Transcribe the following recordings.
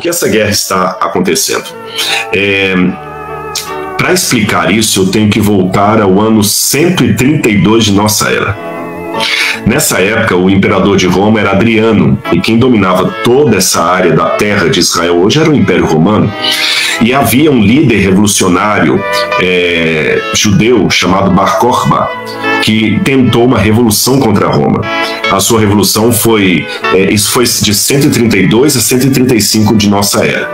que essa guerra está acontecendo? Para explicar isso, eu tenho que voltar ao ano 132 de nossa era. Nessa época, o imperador de Roma era Adriano, e quem dominava toda essa área da terra de Israel hoje era o Império Romano. E havia um líder revolucionário judeu chamado Bar Kokhba, que tentou uma revolução contra Roma. A sua revolução isso foi de 132 a 135 de nossa era.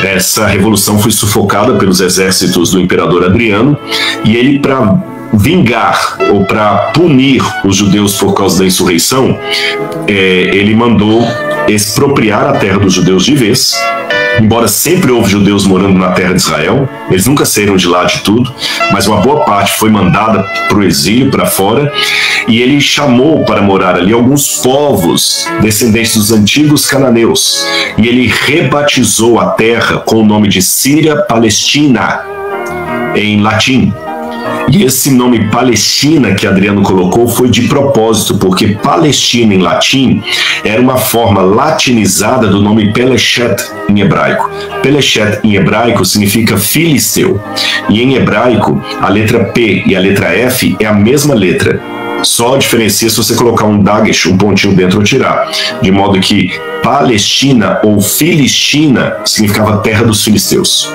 Essa revolução foi sufocada pelos exércitos do imperador Adriano, e ele, para vingar ou para punir os judeus por causa da insurreição, ele mandou expropriar a terra dos judeus de vez. Embora sempre houve judeus morando na terra de Israel, eles nunca saíram de lá de tudo, mas uma boa parte foi mandada para o exílio, para fora, e ele chamou para morar ali alguns povos descendentes dos antigos cananeus, e ele rebatizou a terra com o nome de Síria Palestina, em latim. E esse nome Palestina que Adriano colocou foi de propósito, porque Palestina em latim era uma forma latinizada do nome Pelechet em hebraico. Pelechet em hebraico significa filisteu, e em hebraico a letra P e a letra F é a mesma letra. Só diferencia se você colocar um dagesh, um pontinho dentro ou tirar, de modo que Palestina ou Filistina significava terra dos filisteus.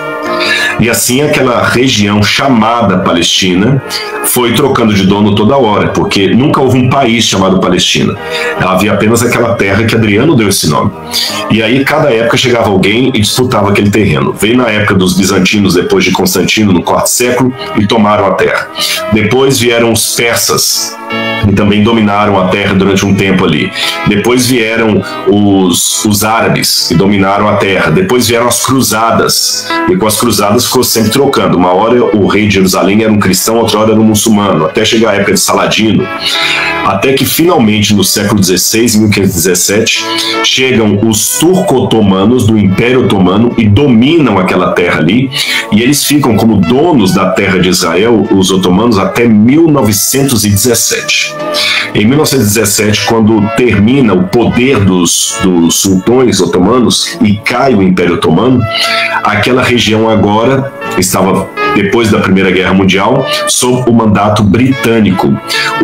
E assim aquela região chamada Palestina foi trocando de dono toda hora, porque nunca houve um país chamado Palestina. Havia apenas aquela terra que Adriano deu esse nome. E aí cada época chegava alguém e disputava aquele terreno. Veio na época dos bizantinos, depois de Constantino, no quarto século, e tomaram a terra. Depois vieram os persas, e também dominaram a terra durante um tempo ali. Depois vieram os árabes, que dominaram a terra. Depois vieram as cruzadas, e com as cruzadas ficou sempre trocando. Uma hora o rei de Jerusalém era um cristão, outra hora era um muçulmano, até chegar a época de Saladino. Até que finalmente no século XVI, em 1517, chegam os turco-otomanos do Império Otomano e dominam aquela terra ali, e eles ficam como donos da terra de Israel, os otomanos, até 1917. Em 1917, quando termina o poder dos sultões otomanos e cai o Império Otomano, aquela região agora estava, depois da Primeira Guerra Mundial, sob o mandato britânico.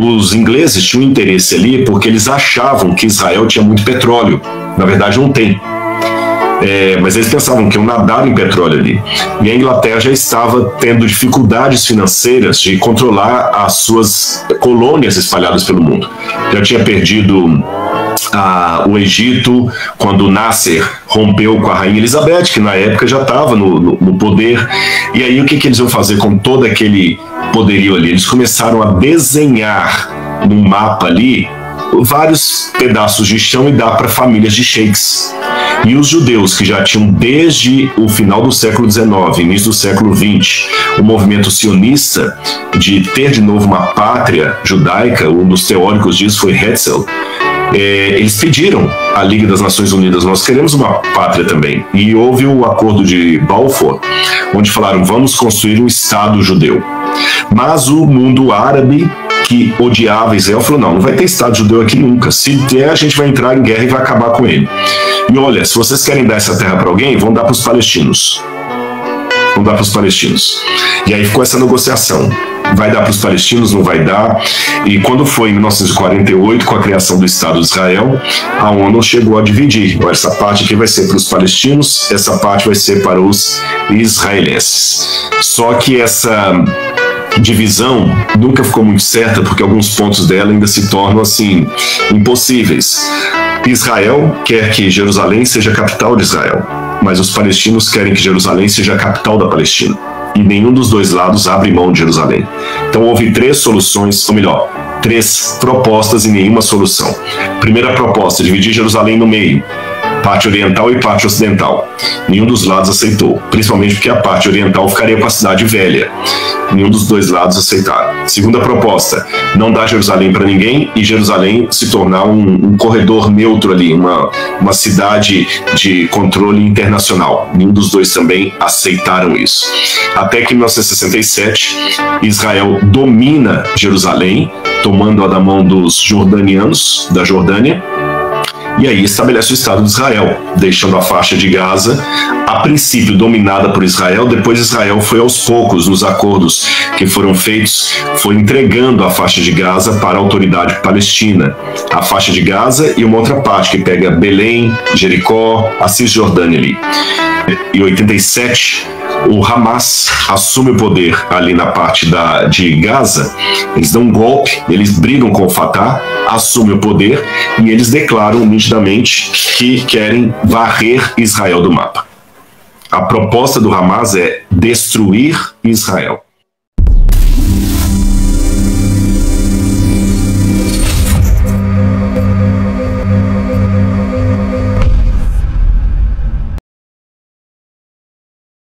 Os ingleses tinham interesse ali porque eles achavam que Israel tinha muito petróleo. Na verdade, não tem. Mas eles pensavam que iam nadar em petróleo ali. E a Inglaterra já estava tendo dificuldades financeiras de controlar as suas colônias espalhadas pelo mundo. Já tinha perdido o Egito, quando Nasser rompeu com a rainha Elizabeth, que na época já estava no poder. E aí o que eles iam fazer com todo aquele poderio ali? Eles começaram a desenhar no mapa ali vários pedaços de chão e dar para famílias de sheiks. E os judeus, que já tinham desde o final do século XIX, início do século XX, o movimento sionista de ter de novo uma pátria judaica, um dos teóricos disso foi Herzl, eles pediram à Liga das Nações Unidas: nós queremos uma pátria também. E houve o acordo de Balfour, onde falaram: vamos construir um Estado judeu. Mas o mundo árabe, que odiava Israel, falou: não vai ter Estado judeu aqui nunca. Se der, a gente vai entrar em guerra e vai acabar com ele. E olha, se vocês querem dar essa terra para alguém, vão dar para os palestinos. Vão dar para os palestinos. E aí ficou essa negociação. Vai dar para os palestinos, não vai dar. E quando foi em 1948, com a criação do Estado de Israel, a ONU chegou a dividir. Essa parte aqui vai ser para os palestinos, essa parte vai ser para os israelenses. Só que essa divisão nunca ficou muito certa, porque alguns pontos dela ainda se tornam assim impossíveis. Israel quer que Jerusalém seja a capital de Israel, mas os palestinos querem que Jerusalém seja a capital da Palestina. E nenhum dos dois lados abre mão de Jerusalém. Então houve três soluções, ou melhor, três propostas e nenhuma solução. Primeira proposta: dividir Jerusalém no meio, parte oriental e parte ocidental. Nenhum dos lados aceitou, principalmente porque a parte oriental ficaria com a cidade velha. Nenhum dos dois lados aceitaram. Segunda proposta: não dar Jerusalém para ninguém e Jerusalém se tornar um corredor neutro ali, uma cidade de controle internacional. Nenhum dos dois também aceitaram isso. Até que em 1967, Israel domina Jerusalém, tomando-a da mão dos jordanianos, da Jordânia. e aí estabelece o Estado de Israel, deixando a faixa de Gaza, a princípio dominada por Israel. Depois Israel foi aos poucos, nos acordos que foram feitos, foi entregando a faixa de Gaza para a autoridade palestina. A faixa de Gaza e uma outra parte que pega Belém, Jericó, a Cisjordânia ali. Em 87, o Hamas assume o poder ali na parte de Gaza. Eles dão um golpe, eles brigam com o Fatah, assumem o poder e eles declaram nitidamente que querem varrer Israel do mapa. A proposta do Hamas é destruir Israel.